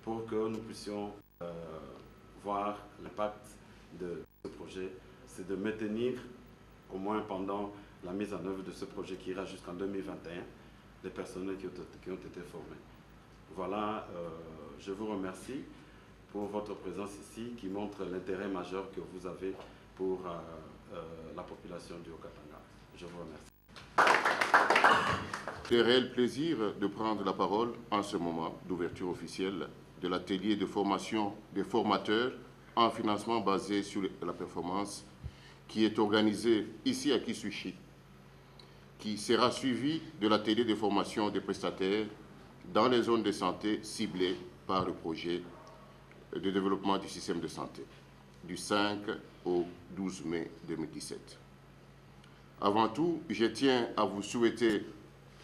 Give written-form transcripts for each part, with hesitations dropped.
pour que nous puissions voir l'impact de ce projet, c'est de maintenir, au moins pendant la mise en œuvre de ce projet qui ira jusqu'en 2021, les personnels qui ont été formés. Voilà, je vous remercie pour votre présence ici, qui montre l'intérêt majeur que vous avez pour la population du Haut-Katanga. Je vous remercie. C'est un réel plaisir de prendre la parole en ce moment d'ouverture officielle de l'atelier de formation des formateurs en financement basé sur la performance qui est organisé ici à Kisushi, qui sera suivi de l'atelier de formation des prestataires dans les zones de santé ciblées par le projet de développement du système de santé, du 5 au 12 mai 2017. Avant tout, je tiens à vous souhaiter,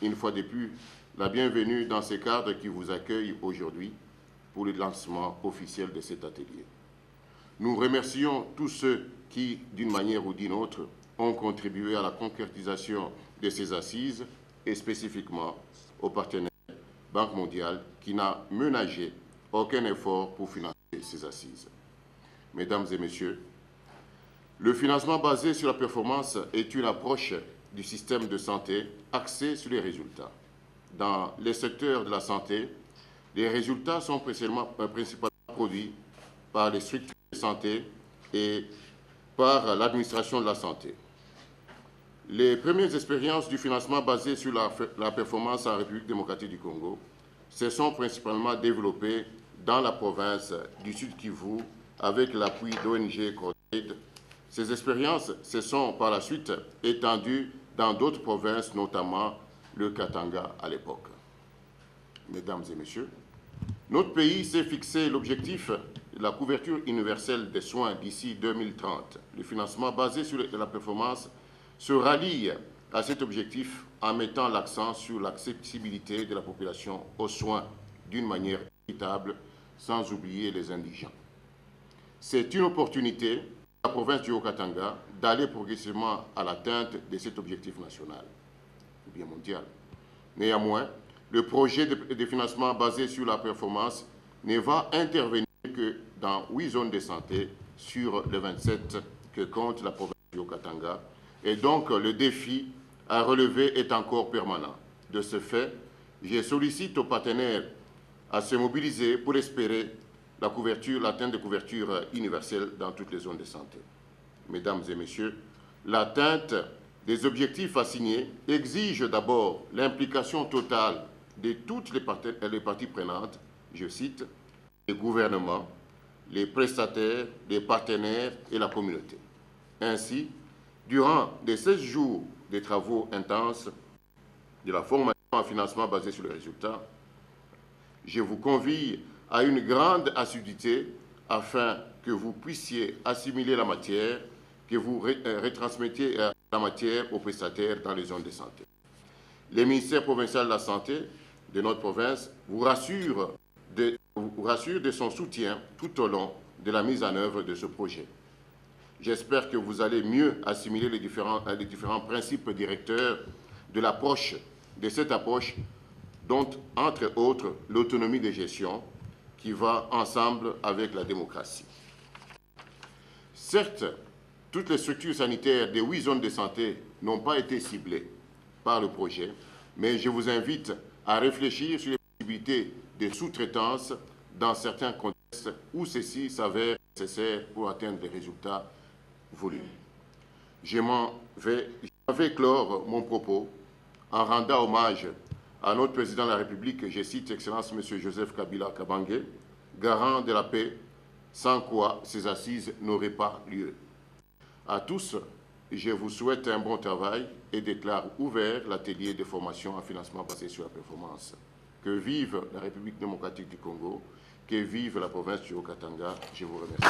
une fois de plus, la bienvenue dans ces cadres qui vous accueillent aujourd'hui pour le lancement officiel de cet atelier. Nous remercions tous ceux qui, d'une manière ou d'une autre, ont contribué à la concrétisation de ces assises et spécifiquement aux partenaires Banque mondiale qui n'a ménagé aucun effort pour financer ces assises. Mesdames et messieurs, le financement basé sur la performance est une approche du système de santé axée sur les résultats. Dans les secteurs de la santé, les résultats sont principalement produits par les structures de santé et par l'administration de la santé. Les premières expériences du financement basé sur la performance en République démocratique du Congo se sont principalement développées dans la province du Sud Kivu avec l'appui d'ONG CORDAID. Ces expériences se sont par la suite étendues dans d'autres provinces, notamment le Katanga à l'époque. Mesdames et messieurs, notre pays s'est fixé l'objectif de la couverture universelle des soins d'ici 2030. Le financement basé sur la performance se rallie à cet objectif en mettant l'accent sur l'accessibilité de la population aux soins d'une manière équitable, sans oublier les indigents. C'est une opportunité pour la province du Haut-Katanga d'aller progressivement à l'atteinte de cet objectif national, ou bien mondial. Néanmoins, le projet de financement basé sur la performance ne va intervenir que dans 8 zones de santé sur les 27 que compte la province du Haut-Katanga. Et donc, le défi à relever est encore permanent. De ce fait, je sollicite aux partenaires à se mobiliser pour espérer l'atteinte de couverture universelle dans toutes les zones de santé. Mesdames et messieurs, l'atteinte des objectifs assignés exige d'abord l'implication totale de toutes les parties prenantes, je cite, les gouvernements, les prestataires, les partenaires et la communauté. Ainsi, durant les 16 jours de travaux intenses de la formation en financement basé sur les résultats, je vous convie à une grande assiduité afin que vous puissiez assimiler la matière, que vous retransmettiez la matière aux prestataires dans les zones de santé. Le ministère provincial de la Santé de notre province vous rassure de son soutien tout au long de la mise en œuvre de ce projet. J'espère que vous allez mieux assimiler les différents principes directeurs de cette approche, dont, entre autres, l'autonomie de gestion, qui va ensemble avec la démocratie. Certes, toutes les structures sanitaires des 8 zones de santé n'ont pas été ciblées par le projet, mais je vous invite à réfléchir sur les possibilités de sous-traitance dans certains contextes où ceci s'avère nécessaire pour atteindre les résultats voulus. Je vais clore mon propos en rendant hommage à notre président de la République, je cite Excellence M. Joseph Kabila Kabange, garant de la paix, sans quoi ces assises n'auraient pas lieu. À tous, je vous souhaite un bon travail et déclare ouvert l'atelier de formation en financement basé sur la performance. Que vive la République démocratique du Congo, que vive la province du Haut-Katanga. Je vous remercie.